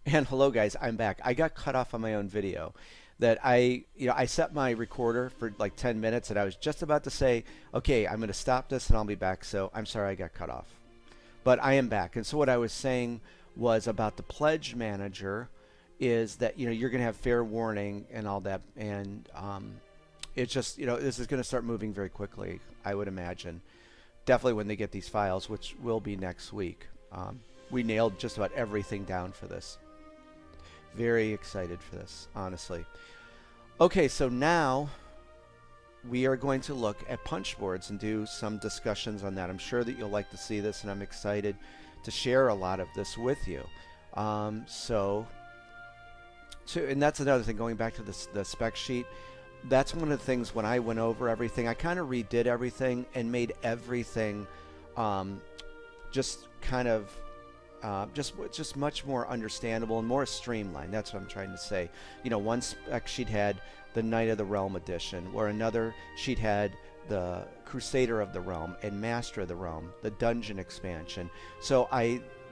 And hello guys, I'm back. I got cut off on my own video that I set my recorder for like 10 minutes and I was just about to say, okay, I'm going to stop this and I'll be back. So I'm sorry I got cut off. But I am back. And so what I was saying was about the pledge manager is that, you're going to have fair warning and all that. And it's just, this is going to start moving very quickly, I would imagine. Definitely when they get these files, which will be next week. We nailed just about everything down for this. Very excited for this, honestly. Okay, so now we are going to look at punchboards and do some discussions on that. I'm sure that you'll like to see this, and I'm excited to share a lot of this with you. And that's another thing, going back to the spec sheet. That's one of the things when I went over everything, I kind of redid everything and made everything just kind of just much more understandable and more streamlined. That's what I'm trying to say. One spec sheet had the Knight of the Realm edition, where another sheet had the Crusader of the Realm and Master of the Realm, the dungeon expansion. So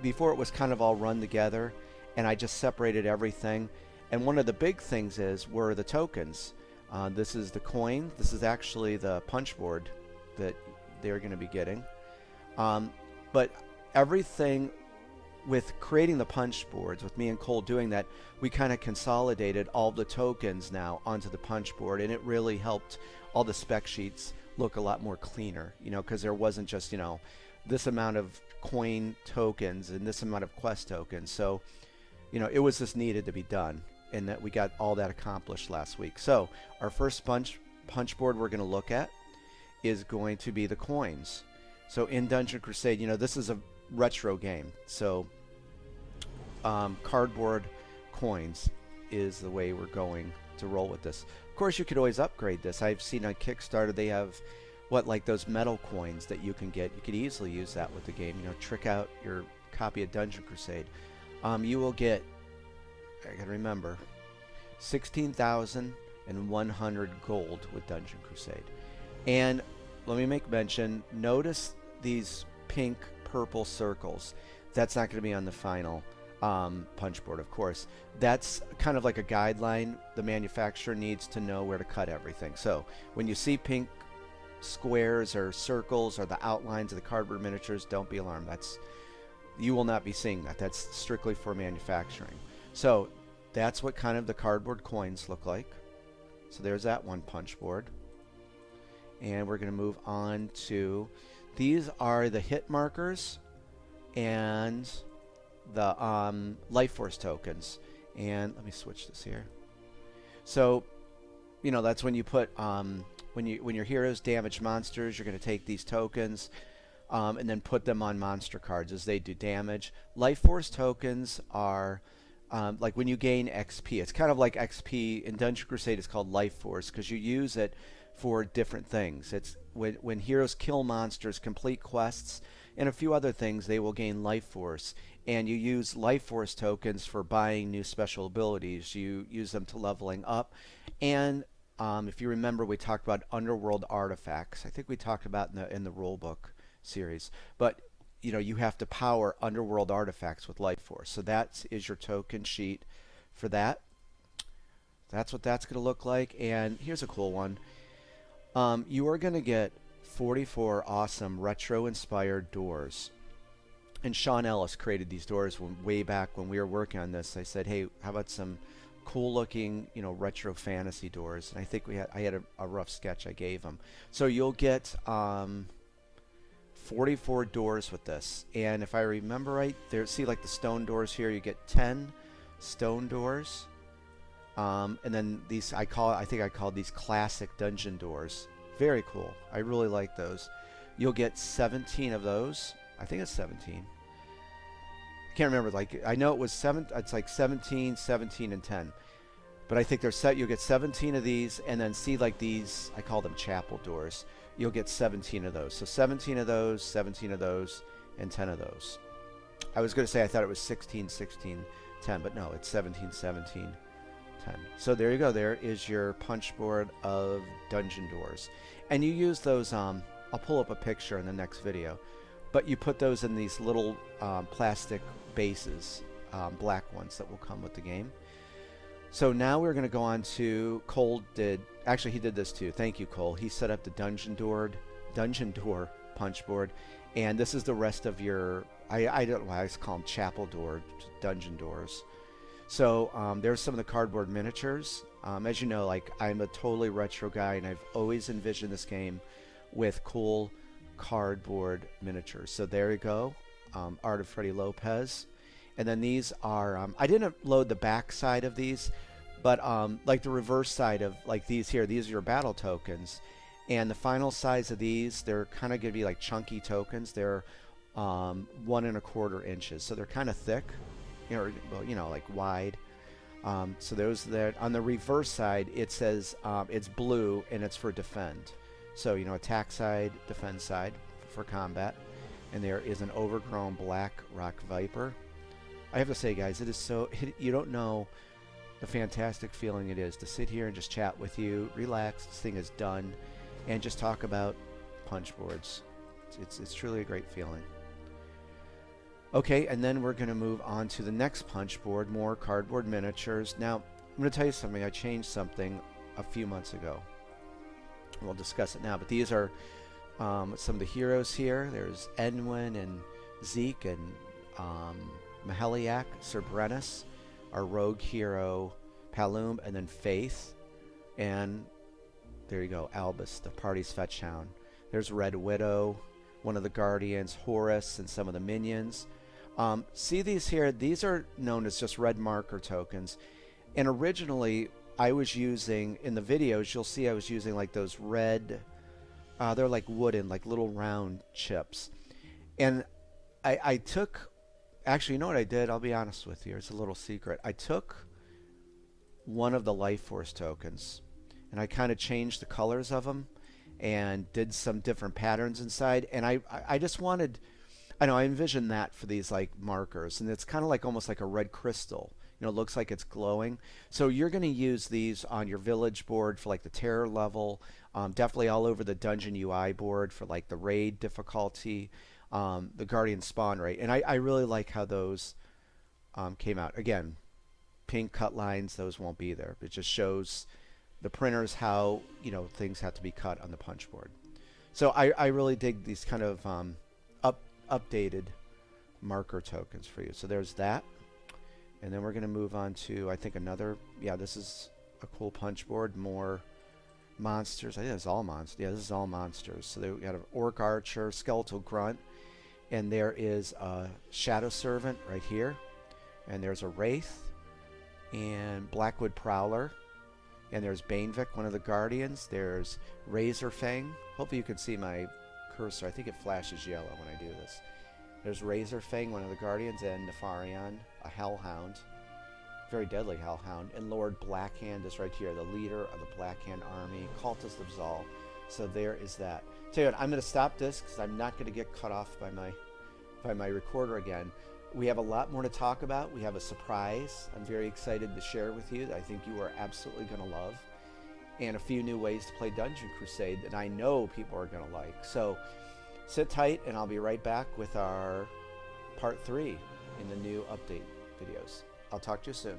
before it was kind of all run together, and I just separated everything. And one of the big things were the tokens. This is the coin. This is actually the punchboard that they're going to be getting. But everything with creating the punch boards, with me and Cole doing that, we kind of consolidated all the tokens now onto the punch board, and it really helped all the spec sheets look a lot more cleaner, because there wasn't just, this amount of coin tokens and this amount of quest tokens. So, it was just needed to be done, and that we got all that accomplished last week. So our first punch board we're going to look at is going to be the coins. So in Dungeon Crusade, this is a retro game, so cardboard coins is the way we're going to roll with this. Of course, you could always upgrade this. I've seen on Kickstarter they have like those metal coins that you can get. You could easily use that with the game. Trick out your copy of Dungeon Crusade. You will get, I gotta remember, 16,100 gold with Dungeon Crusade. And let me make mention, notice these pink purple circles. That's not going to be on the final punch board, of course. That's kind of like a guideline. The manufacturer needs to know where to cut everything. So when you see pink squares or circles or the outlines of the cardboard miniatures, don't be alarmed. You will not be seeing that. That's strictly for manufacturing. So that's what kind of the cardboard coins look like. So there's that one punch board. And we're going to move on to, these are the hit markers and the life force tokens. And let me switch this here. So, that's when you put when your heroes damage monsters, you're going to take these tokens and then put them on monster cards as they do damage. Life force tokens are like when you gain XP. It's kind of like XP in Dungeon Crusade. It's called life force because you use it for different things. It's when heroes kill monsters, complete quests, and a few other things, they will gain life force. And you use life force tokens for buying new special abilities. You use them to leveling up. And if you remember, we talked about underworld artifacts. I think we talked about in the rulebook series. But you have to power underworld artifacts with life force. So that is your token sheet for that. That's what that's going to look like. And here's a cool one. You are going to get 44 awesome retro-inspired doors. And Sean Ellis created these doors way back when we were working on this. I said, hey, how about some cool-looking, retro fantasy doors? And I think I had a rough sketch I gave him. So you'll get 44 doors with this. And if I remember right, see like the stone doors here, you get 10 stone doors. And then these, I think I called these classic dungeon doors. Very cool. I really like those. You'll get 17 of those. I think it's 17. I can't remember. Like, I know it was 7. It's like 17, 17, and 10. But I think you'll get 17 of these, and then see like these, I call them chapel doors. You'll get 17 of those. So 17 of those, 17 of those, and 10 of those. I was going to say I thought it was 16, 16, 10, but no, it's 17, 17, 10. So there you go. There is your punch board of dungeon doors. And you use those, I'll pull up a picture in the next video, but you put those in these little plastic bases. black ones that will come with the game. So now we're going to go on to Cole actually he did this too. Thank you, Cole. He set up the dungeon door punch board, and this is the rest of your I don't know why I call them chapel door dungeon doors. So there's some of the cardboard miniatures. As you know, like I'm a totally retro guy, and I've always envisioned this game with cool cardboard miniatures. So there you go, Art of Freddy Lopez. And then these are, I didn't load the back side of these, but like the reverse side of like these are your battle tokens. And the final size of these, they're kind of going to be like chunky tokens. They're 1 1/4 inches. So they're kind of thick, like wide. So those that on the reverse side, it says it's blue and it's for defend. So, attack side, defend side for combat. And there is an overgrown black rock viper. I have to say, guys, you don't know the fantastic feeling it is to sit here and just chat with you, relax, this thing is done, and just talk about punch boards. It's truly a great feeling. Okay, and then we're going to move on to the next punch board, more cardboard miniatures. Now, I'm going to tell you something. I changed something a few months ago. We'll discuss it now, but these are some of the heroes here. There's Edwin and Zeke and Maheliak, Cerbrenus, our rogue hero Palum, and then Faith, and there you go, Albus, the party's fetch hound. There's Red Widow, one of the guardians, Horus, and some of the minions. See these here? These are known as just red marker tokens, and originally I was using, in the videos you'll see I was using like those red, they're like wooden, like little round chips, and I took, actually, you know what I did? I'll be honest with you. It's a little secret. I took one of the Life Force tokens, and I kind of changed the colors of them and did some different patterns inside. And I just wanted, I envisioned that for these like markers. And it's kind of like almost like a red crystal. It looks like it's glowing. So you're going to use these on your village board for like the terror level. Definitely all over the dungeon UI board for like the raid difficulty. The Guardian spawn rate, and I really like how those came out. Again, pink cut lines, those won't be there. It just shows the printers how things have to be cut on the punch board. So I really dig these kind of updated marker tokens for you. So there's that, and then we're going to move on to another. Yeah, this is a cool punch board. More monsters. I think it's all monsters. Yeah, this is all monsters. So we got an orc archer, skeletal grunt. And there is a Shadow Servant right here. And there's a Wraith. And Blackwood Prowler. And there's Banevik, one of the Guardians. There's Razorfang. Hopefully you can see my cursor. I think it flashes yellow when I do this. There's Razorfang, one of the Guardians. And Nefarion, a Hellhound. Very deadly Hellhound. And Lord Blackhand is right here. The leader of the Blackhand army. Cultist of Zal. So there is that. Tell you what, I'm going to stop this because I'm not going to get cut off by my recorder again. We have a lot more to talk about. We have a surprise I'm very excited to share with you that I think you are absolutely going to love, and a few new ways to play Dungeon Crusade that I know people are going to like. So sit tight, and I'll be right back with our part 3 in the new update videos. I'll talk to you soon.